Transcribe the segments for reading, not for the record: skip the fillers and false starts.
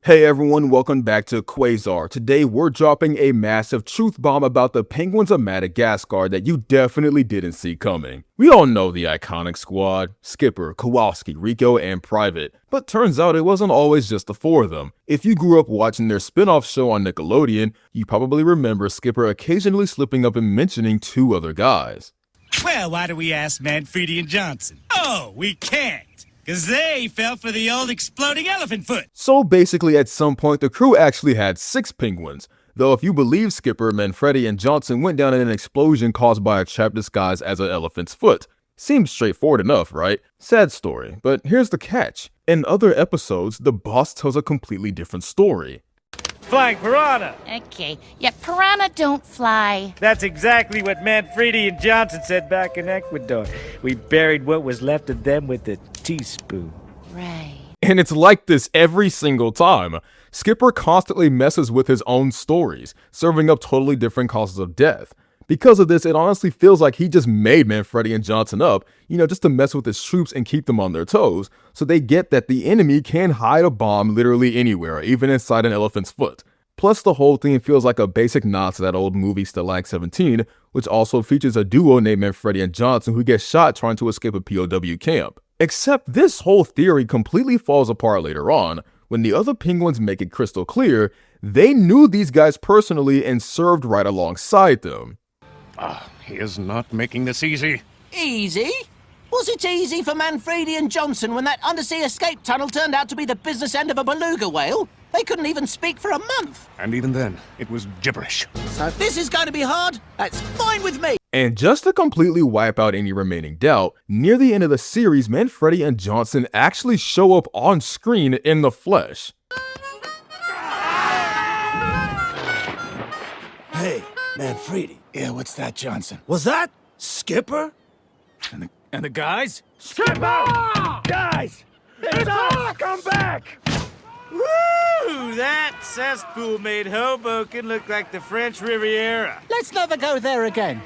Hey everyone, welcome back to Quasar. Today we're dropping a massive truth bomb about the Penguins of Madagascar that you definitely didn't see coming. We all know the iconic squad: Skipper, Kowalski, Rico, and Private. But turns out it wasn't always just the four of them. If you grew up watching their spin-off show on Nickelodeon, you probably remember Skipper occasionally slipping up and mentioning two other guys. Well, why do we ask Manfredi and Johnson? Oh, we can't, because they fell for the old exploding elephant foot. So basically at some point the crew actually had 6 penguins, though if you believe Skipper, Manfredi, and Johnson went down in an explosion caused by a trap disguised as an elephant's foot. Seems straightforward enough, right? Sad story, but here's the catch. In other episodes, the boss tells a completely different story. Flying piranha! Okay, yeah, piranha don't fly. That's exactly what Manfredi and Johnson said back in Ecuador. We buried what was left of them with a teaspoon. Right. And it's like this every single time. Skipper constantly messes with his own stories, serving up totally different causes of death. Because of this, it honestly feels like he just made Manfredi and Johnson up, just to mess with his troops and keep them on their toes, so they get that the enemy can hide a bomb literally anywhere, even inside an elephant's foot. Plus, the whole thing feels like a basic nod to that old movie Stalag 17, which also features a duo named Manfredi and Johnson who get shot trying to escape a POW camp. Except this whole theory completely falls apart later on, when the other penguins make it crystal clear they knew these guys personally and served right alongside them. He is not making this easy. Easy? Was it easy for Manfredi and Johnson when that undersea escape tunnel turned out to be the business end of a beluga whale? They couldn't even speak for a month. And even then, it was gibberish. So if this is going to be hard, that's fine with me. And just to completely wipe out any remaining doubt, near the end of the series, Manfredi and Johnson actually show up on screen in the flesh. Hey, Manfredi. Yeah, what's that, Johnson? Was that Skipper? And the guys? Skipper! Guys! It's us! Come back! Woo! That cesspool made Hoboken look like the French Riviera. Let's never go there again.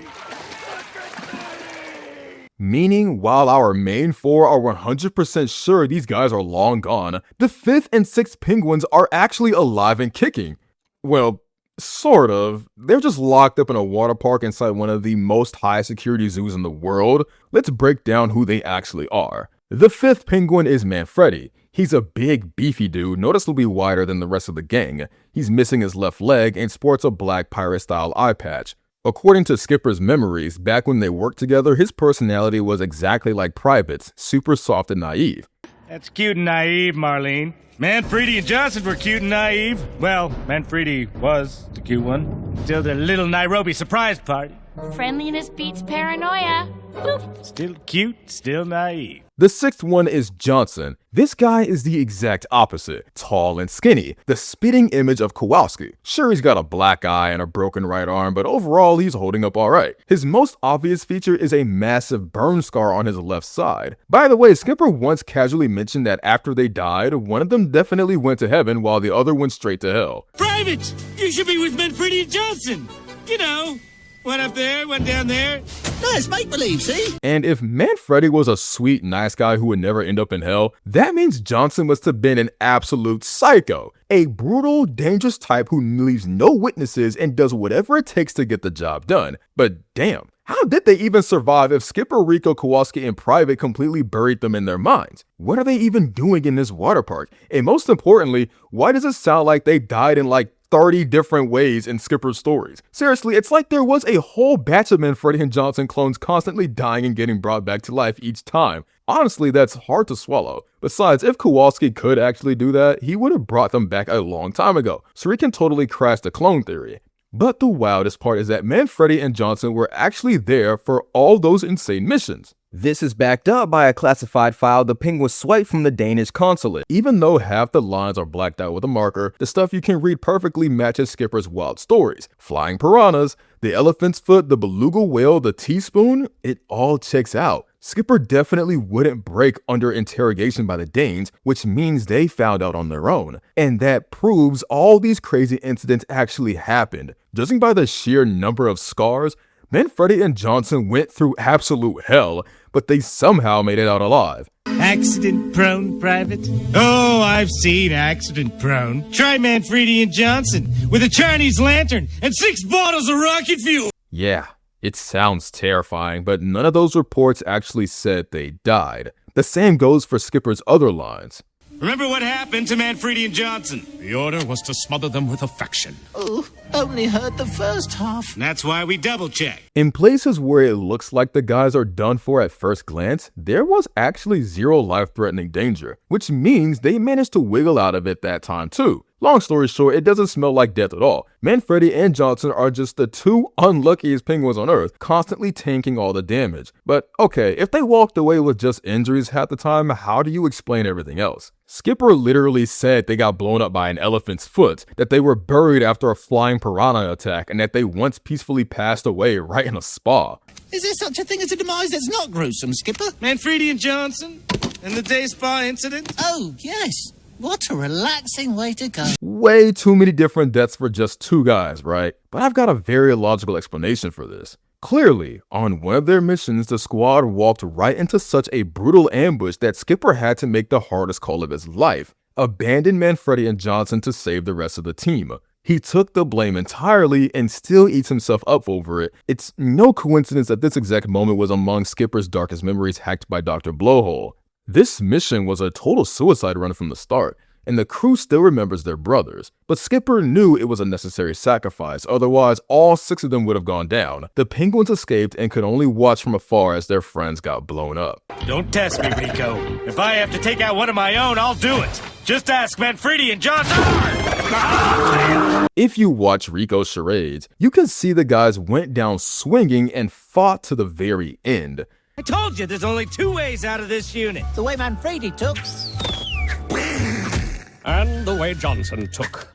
Meaning, while our main 4 are 100% sure these guys are long gone, the 5th and 6th penguins are actually alive and kicking. Well, sort of. They're just locked up in a water park inside one of the most high security zoos in the world. Let's break down who they actually are. The 5th penguin is Manfredi. He's a big, beefy dude, noticeably wider than the rest of the gang. He's missing his left leg and sports a black pirate-style eye patch. According to Skipper's memories, back when they worked together, his personality was exactly like Private's, super soft and naive. That's cute and naive, Marlene. Manfredi and Johnson were cute and naive. Well, Manfredi was the cute one. Till the little Nairobi surprise party. Friendliness beats paranoia. Boop. Still cute, still naive. The 6th one is Johnson. This guy is the exact opposite. Tall and skinny, the spitting image of Kowalski. Sure, he's got a black eye and a broken right arm, but overall he's holding up alright. His most obvious feature is a massive burn scar on his left side. By the way, Skipper once casually mentioned that after they died, one of them definitely went to heaven while the other went straight to hell. Private! You should be with Manfredi and Johnson! You know, one up there, one down there. No, it's make-believe, see? And if Manfredi was a sweet, nice guy who would never end up in hell, that means Johnson must have been an absolute psycho. A brutal, dangerous type who leaves no witnesses and does whatever it takes to get the job done. But damn, how did they even survive if Skipper, Rico, Kowalski, and Private completely buried them in their minds? What are they even doing in this water park? And most importantly, why does it sound like they died in like 30 different ways in Skipper's stories? Seriously, it's like there was a whole batch of Manfredi and Johnson clones constantly dying and getting brought back to life each time. Honestly, that's hard to swallow. Besides, if Kowalski could actually do that, he would have brought them back a long time ago, so he can totally crash the clone theory. But the wildest part is that Manfredi and Johnson were actually there for all those insane missions. This is backed up by a classified file the penguins swiped from the Danish consulate. Even though half the lines are blacked out with a marker, the stuff you can read perfectly matches Skipper's wild stories. Flying piranhas, the elephant's foot, the beluga whale, the teaspoon, it all checks out. Skipper definitely wouldn't break under interrogation by the Danes, which means they found out on their own. And that proves all these crazy incidents actually happened. Judging by the sheer number of scars, Manfredi and Johnson went through absolute hell, but they somehow made it out alive. Accident-prone, Private? Oh, I've seen accident-prone. Try Manfredi and Johnson with a Chinese lantern and 6 bottles of rocket fuel. Yeah, it sounds terrifying, but none of those reports actually said they died. The same goes for Skipper's other lines. Remember what happened to Manfredi and Johnson? The order was to smother them with affection. Oh, only heard the first half. And that's why we double-check. In places where it looks like the guys are done for at first glance, there was actually zero life-threatening danger, which means they managed to wiggle out of it that time too. Long story short, it doesn't smell like death at all. Manfredi and Johnson are just the 2 unluckiest penguins on Earth, constantly tanking all the damage. But okay, if they walked away with just injuries half the time, how do you explain everything else? Skipper literally said they got blown up by an elephant's foot, that they were buried after a flying piranha attack, and that they once peacefully passed away right in a spa. Is there such a thing as a demise that's not gruesome, Skipper? Manfredi and Johnson? And the day spa incident? Oh, yes. What a relaxing way to go. Way too many different deaths for just 2 guys, right? But I've got a very logical explanation for this. Clearly, on one of their missions, the squad walked right into such a brutal ambush that Skipper had to make the hardest call of his life: abandon Manfredi and Johnson to save the rest of the team. He took the blame entirely and still eats himself up over it. It's no coincidence that this exact moment was among Skipper's darkest memories hacked by Dr. Blowhole. This mission was a total suicide run from the start, and the crew still remembers their brothers. But Skipper knew it was a necessary sacrifice, otherwise all 6 of them would have gone down. The Penguins escaped and could only watch from afar as their friends got blown up. Don't test me, Rico. If I have to take out one of my own, I'll do it. Just ask Manfredi and Johnson. If you watch Rico's charades, you can see the guys went down swinging and fought to the very end. I told you there's only 2 ways out of this unit. The way Manfredi took. And the way Johnson took.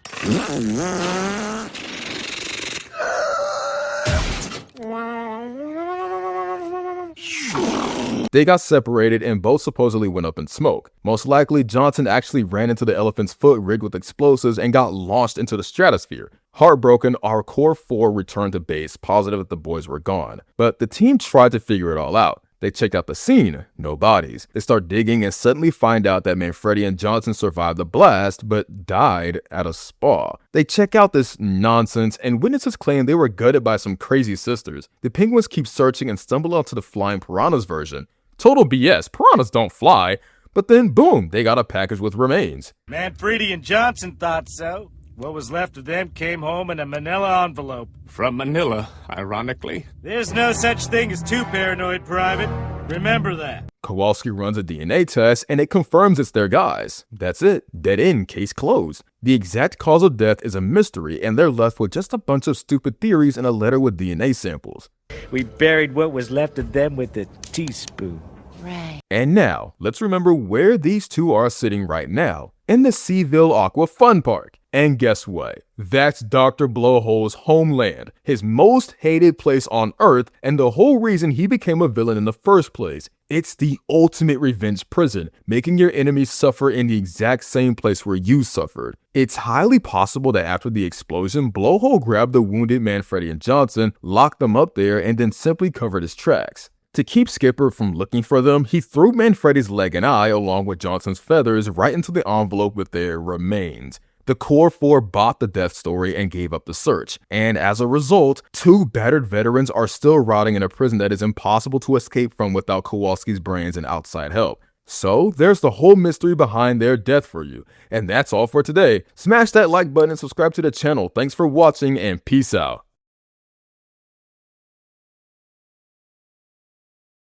They got separated and both supposedly went up in smoke. Most likely, Johnson actually ran into the elephant's foot rigged with explosives and got launched into the stratosphere. Heartbroken, our core 4 returned to base, positive that the boys were gone. But the team tried to figure it all out. They checked out the scene, no bodies. They start digging and suddenly find out that Manfredi and Johnson survived the blast, but died at a spa. They check out this nonsense, and witnesses claim they were gutted by some crazy sisters. The penguins keep searching and stumble onto the flying piranhas version. Total BS, piranhas don't fly. But then boom, they got a package with remains. Manfredi and Johnson thought so. What was left of them came home in a manila envelope. From Manila, ironically. There's no such thing as 2 paranoid, Private. Remember that. Kowalski runs a DNA test and it confirms it's their guys. That's it. Dead end, case closed. The exact cause of death is a mystery and they're left with just a bunch of stupid theories and a letter with DNA samples. We buried what was left of them with a teaspoon. Right. And now, let's remember where these 2 are sitting right now. In the Seaville Aqua Fun Park. And guess what? That's Dr. Blowhole's homeland, his most hated place on Earth, and the whole reason he became a villain in the first place. It's the ultimate revenge prison, making your enemies suffer in the exact same place where you suffered. It's highly possible that after the explosion, Blowhole grabbed the wounded Manfredi and Johnson, locked them up there, and then simply covered his tracks. To keep Skipper from looking for them, he threw Manfredi's leg and eye along with Johnson's feathers right into the envelope with their remains. The Core 4 bought the death story and gave up the search, and as a result, 2 battered veterans are still rotting in a prison that is impossible to escape from without Kowalski's brains and outside help. So there's the whole mystery behind their death for you. And that's all for today. Smash that like button and subscribe to the channel. Thanks for watching and peace out.